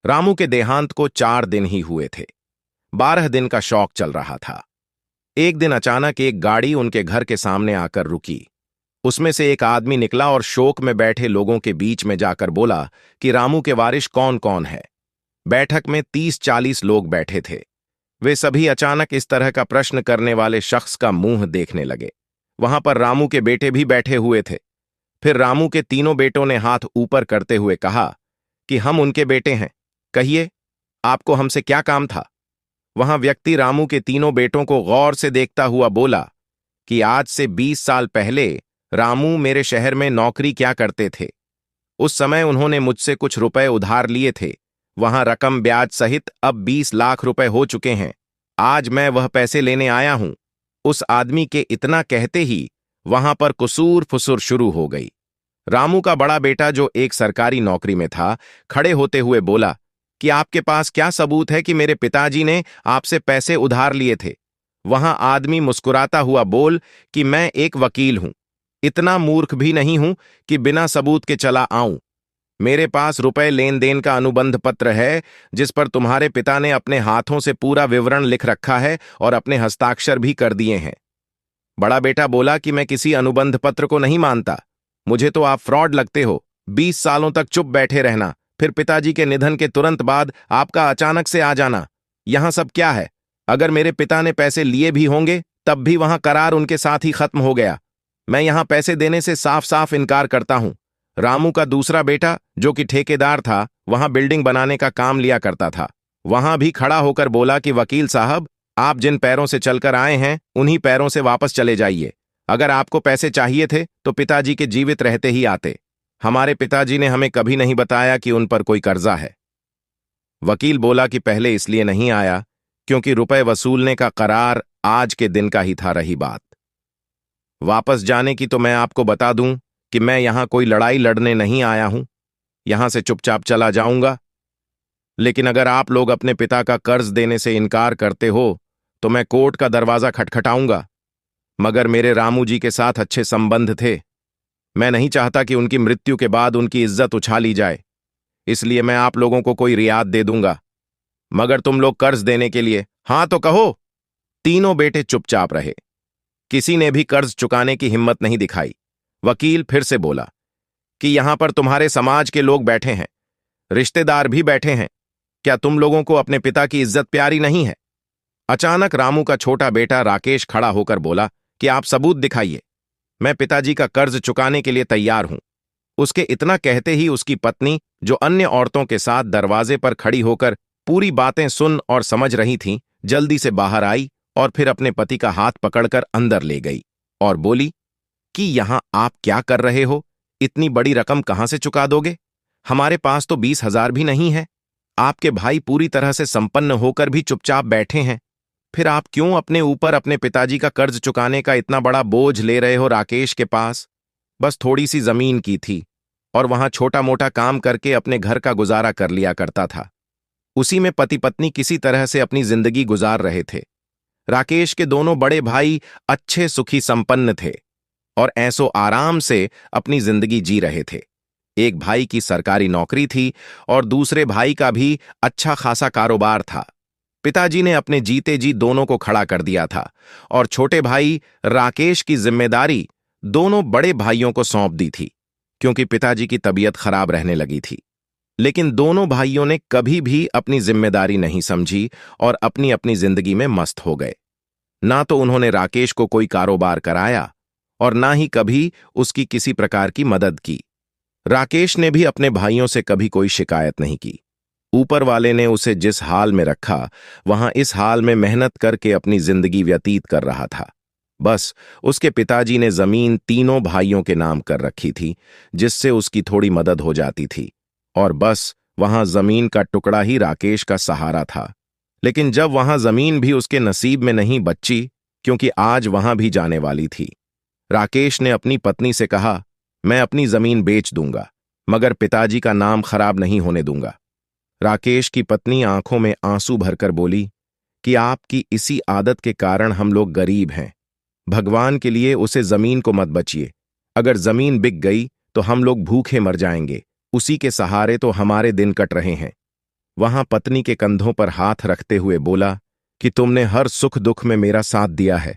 रामू के देहांत को 4 दिन ही हुए थे। 12 दिन का शौक चल रहा था। एक दिन अचानक एक गाड़ी उनके घर के सामने आकर रुकी। उसमें से एक आदमी निकला और शोक में बैठे लोगों के बीच में जाकर बोला कि रामू के वारिस कौन कौन है। बैठक में 30-40 लोग बैठे थे। वे सभी अचानक इस तरह का प्रश्न करने वाले शख्स का मुंह देखने लगे। वहां पर रामू के बेटे भी बैठे हुए थे। फिर रामू के तीनों बेटों ने हाथ ऊपर करते हुए कहा कि हम उनके बेटे हैं, कहिए आपको हमसे क्या काम था। वहां व्यक्ति रामू के तीनों बेटों को गौर से देखता हुआ बोला कि आज से 20 साल पहले रामू मेरे शहर में नौकरी क्या करते थे। उस समय उन्होंने मुझसे कुछ रुपए उधार लिए थे। वहां रकम ब्याज सहित अब 20 लाख रुपए हो चुके हैं। आज मैं वह पैसे लेने आया हूं। उस आदमी के इतना कहते ही वहां पर कुसूर फुसूर शुरू हो गई। रामू का बड़ा बेटा जो एक सरकारी नौकरी में था, खड़े होते हुए बोला कि आपके पास क्या सबूत है कि मेरे पिताजी ने आपसे पैसे उधार लिए थे। वहां आदमी मुस्कुराता हुआ बोल कि मैं एक वकील हूं, इतना मूर्ख भी नहीं हूं कि बिना सबूत के चला आऊं। मेरे पास रुपए लेन देन का अनुबंध पत्र है जिस पर तुम्हारे पिता ने अपने हाथों से पूरा विवरण लिख रखा है और अपने हस्ताक्षर भी कर दिए हैं। बड़ा बेटा बोला कि मैं किसी अनुबंध पत्र को नहीं मानता, मुझे तो आप फ्रॉड लगते हो। 20 सालों तक चुप बैठे रहना, फिर पिताजी के निधन के तुरंत बाद आपका अचानक से आ जाना, यहां सब क्या है। अगर मेरे पिता ने पैसे लिए भी होंगे तब भी वहां करार उनके साथ ही खत्म हो गया। मैं यहां पैसे देने से साफ साफ इनकार करता हूं। रामू का दूसरा बेटा जो कि ठेकेदार था, वहां बिल्डिंग बनाने का काम लिया करता था। वहां भी खड़ा होकर बोला कि वकील साहब, आप जिन पैरों से चलकर आए हैं उन्हीं पैरों से वापस चले जाइए। अगर आपको पैसे चाहिए थे तो पिताजी के जीवित रहते ही आते। हमारे पिताजी ने हमें कभी नहीं बताया कि उन पर कोई कर्जा है। वकील बोला कि पहले इसलिए नहीं आया क्योंकि रुपए वसूलने का करार आज के दिन का ही था। रही बात वापस जाने की, तो मैं आपको बता दूं कि मैं यहां कोई लड़ाई लड़ने नहीं आया हूं। यहां से चुपचाप चला जाऊंगा। लेकिन अगर आप लोग अपने पिता का कर्ज देने से इनकार करते हो तो मैं कोर्ट का दरवाजा खटखटाऊंगा। मगर मेरे रामू जी के साथ अच्छे संबंध थे। मैं नहीं चाहता कि उनकी मृत्यु के बाद उनकी इज्जत उछाली जाए, इसलिए मैं आप लोगों को कोई रियायत दे दूंगा। मगर तुम लोग कर्ज देने के लिए हां तो कहो। तीनों बेटे चुपचाप रहे। किसी ने भी कर्ज चुकाने की हिम्मत नहीं दिखाई। वकील फिर से बोला कि यहां पर तुम्हारे समाज के लोग बैठे हैं, रिश्तेदार भी बैठे हैं। क्या तुम लोगों को अपने पिता की इज्जत प्यारी नहीं है। अचानक रामू का छोटा बेटा राकेश खड़ा होकर बोला कि आप सबूत दिखाइए, मैं पिताजी का कर्ज चुकाने के लिए तैयार हूं। उसके इतना कहते ही उसकी पत्नी, जो अन्य औरतों के साथ दरवाजे पर खड़ी होकर पूरी बातें सुन और समझ रही थीं, जल्दी से बाहर आई और फिर अपने पति का हाथ पकड़कर अंदर ले गई और बोली कि यहां आप क्या कर रहे हो। इतनी बड़ी रकम कहां से चुका दोगे। हमारे पास तो 20,000 भी नहीं है। आपके भाई पूरी तरह से संपन्न होकर भी चुपचाप बैठे हैं। फिर आप क्यों अपने ऊपर अपने पिताजी का कर्ज चुकाने का इतना बड़ा बोझ ले रहे हो। राकेश के पास बस थोड़ी सी जमीन की थी और वहां छोटा मोटा काम करके अपने घर का गुजारा कर लिया करता था। उसी में पति पत्नी किसी तरह से अपनी जिंदगी गुजार रहे थे। राकेश के दोनों बड़े भाई अच्छे सुखी संपन्न थे और ऐसो आराम से अपनी जिंदगी जी रहे थे। एक भाई की सरकारी नौकरी थी और दूसरे भाई का भी अच्छा खासा कारोबार था। पिताजी ने अपने जीते जी दोनों को खड़ा कर दिया था और छोटे भाई राकेश की जिम्मेदारी दोनों बड़े भाइयों को सौंप दी थी, क्योंकि पिताजी की तबीयत खराब रहने लगी थी। लेकिन दोनों भाइयों ने कभी भी अपनी जिम्मेदारी नहीं समझी और अपनी अपनी जिंदगी में मस्त हो गए। ना तो उन्होंने राकेश को कोई कारोबार कराया और ना ही कभी उसकी किसी प्रकार की मदद की। राकेश ने भी अपने भाइयों से कभी कोई शिकायत नहीं की। ऊपर वाले ने उसे जिस हाल में रखा, वहां इस हाल में मेहनत करके अपनी जिंदगी व्यतीत कर रहा था। बस उसके पिताजी ने जमीन तीनों भाइयों के नाम कर रखी थी, जिससे उसकी थोड़ी मदद हो जाती थी, और बस वहां जमीन का टुकड़ा ही राकेश का सहारा था। लेकिन जब वहां जमीन भी उसके नसीब में नहीं बची, क्योंकि आज वहां भी जाने वाली थी, राकेश ने अपनी पत्नी से कहा, मैं अपनी जमीन बेच दूंगा, मगर पिताजी का नाम खराब नहीं होने दूंगा। राकेश की पत्नी आंखों में आंसू भरकर बोली कि आपकी इसी आदत के कारण हम लोग गरीब हैं। भगवान के लिए उसे जमीन को मत बचिए। अगर जमीन बिक गई तो हम लोग भूखे मर जाएंगे। उसी के सहारे तो हमारे दिन कट रहे हैं। वहां पत्नी के कंधों पर हाथ रखते हुए बोला कि तुमने हर सुख दुख में मेरा साथ दिया है।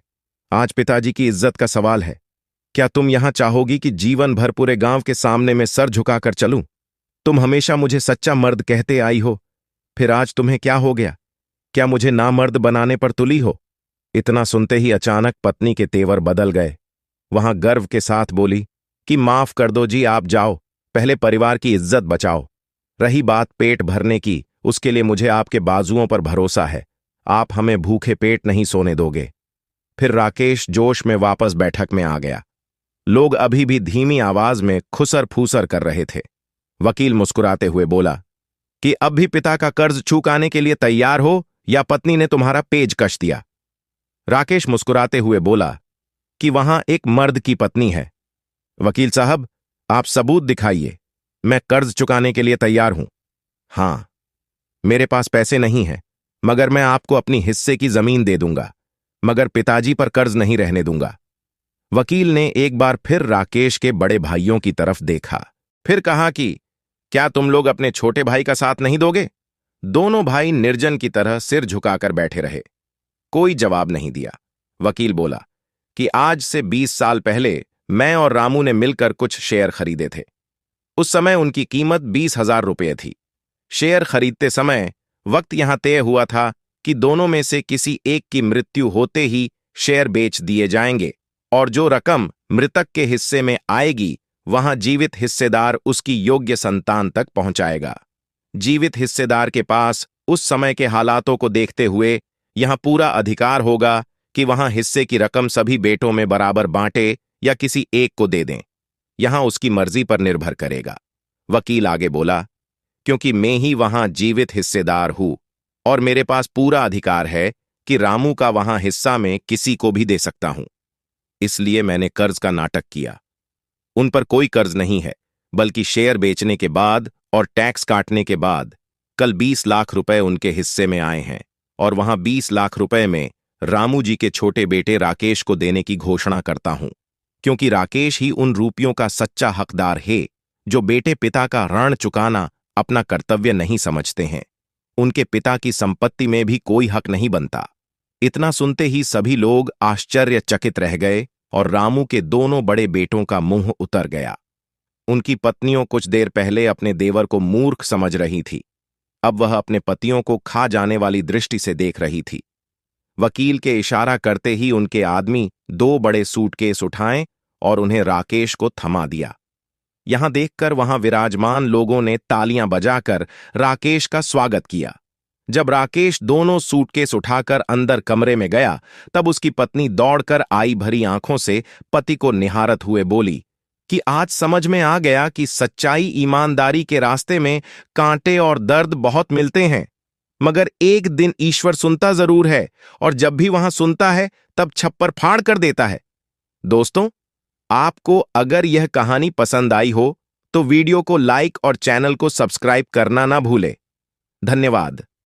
आज पिताजी की इज्जत का सवाल है। क्या तुम यहां चाहोगी कि जीवन भर पूरे गांव के सामने में सर झुकाकर चलूं? तुम हमेशा मुझे सच्चा मर्द कहते आई हो, फिर आज तुम्हें क्या हो गया? क्या मुझे नामर्द बनाने पर तुली हो? इतना सुनते ही अचानक पत्नी के तेवर बदल गए। वहां गर्व के साथ बोली कि माफ कर दो जी, आप जाओ, पहले परिवार की इज्जत बचाओ। रही बात पेट भरने की, उसके लिए मुझे आपके बाजुओं पर भरोसा है। आप हमें भूखे पेट नहीं सोने दोगे। फिर राकेश जोश में वापस बैठक में आ गया। लोग अभी भी धीमी आवाज में खुसर फूसर कर रहे थे। वकील मुस्कुराते हुए बोला कि अब भी पिता का कर्ज चुकाने के लिए तैयार हो या पत्नी ने तुम्हारा पेज कस दिया? राकेश मुस्कुराते हुए बोला कि वहां एक मर्द की पत्नी है। वकील साहब, आप सबूत दिखाइए। मैं कर्ज चुकाने के लिए तैयार हूं। हां, मेरे पास पैसे नहीं हैं, मगर मैं आपको अपनी हिस्से की जमीन दे दूंगा, मगर पिताजी पर कर्ज नहीं रहने दूंगा। वकील ने एक बार फिर राकेश के बड़े भाइयों की तरफ देखा, फिर कहा कि क्या तुम लोग अपने छोटे भाई का साथ नहीं दोगे? दोनों भाई निर्जन की तरह सिर झुकाकर बैठे रहे। कोई जवाब नहीं दिया। वकील बोला कि आज से 20 साल पहले मैं और रामू ने मिलकर कुछ शेयर खरीदे थे। उस समय उनकी कीमत 20,000 रुपये थी। शेयर खरीदते समय वक्त यहां तय हुआ था कि दोनों में से किसी एक की मृत्यु होते ही शेयर बेच दिए जाएंगे और जो रकम मृतक के हिस्से में आएगी वहां जीवित हिस्सेदार उसकी योग्य संतान तक पहुंचाएगा। जीवित हिस्सेदार के पास उस समय के हालातों को देखते हुए यहां पूरा अधिकार होगा कि वहां हिस्से की रकम सभी बेटों में बराबर बांटे या किसी एक को दे दें। यहां उसकी मर्जी पर निर्भर करेगा। वकील आगे बोला, क्योंकि मैं ही वहां जीवित हिस्सेदार हूं और मेरे पास पूरा अधिकार है कि रामू का वहां हिस्सा में किसी को भी दे सकता हूं। इसलिए मैंने कर्ज का नाटक किया। उन पर कोई कर्ज नहीं है, बल्कि शेयर बेचने के बाद और टैक्स काटने के बाद कल 20 लाख रुपए उनके हिस्से में आए हैं और वहां 20 लाख रुपए में रामू जी के छोटे बेटे राकेश को देने की घोषणा करता हूं, क्योंकि राकेश ही उन रुपयों का सच्चा हकदार है जो बेटे पिता का ऋण चुकाना अपना कर्तव्य नहीं समझते हैं। उनके पिता की संपत्ति में भी कोई हक नहीं बनता। इतना सुनते ही सभी लोग आश्चर्यचकित रह गए और रामू के दोनों बड़े बेटों का मुंह उतर गया। उनकी पत्नियों कुछ देर पहले अपने देवर को मूर्ख समझ रही थी, अब वह अपने पतियों को खा जाने वाली दृष्टि से देख रही थी। वकील के इशारा करते ही उनके आदमी 2 बड़े सूटकेस उठाएं और उन्हें राकेश को थमा दिया। यहां देखकर वहां विराजमान लोगों ने तालियां बजाकर राकेश का स्वागत किया। जब राकेश दोनों सूटकेस उठाकर अंदर कमरे में गया, तब उसकी पत्नी दौड़कर आई भरी आंखों से पति को निहारत हुए बोली कि आज समझ में आ गया कि सच्चाई ईमानदारी के रास्ते में कांटे और दर्द बहुत मिलते हैं, मगर एक दिन ईश्वर सुनता जरूर है और जब भी वहां सुनता है तब छप्पर फाड़ कर देता है। दोस्तों, आपको अगर यह कहानी पसंद आई हो तो वीडियो को लाइक और चैनल को सब्सक्राइब करना ना भूले। धन्यवाद।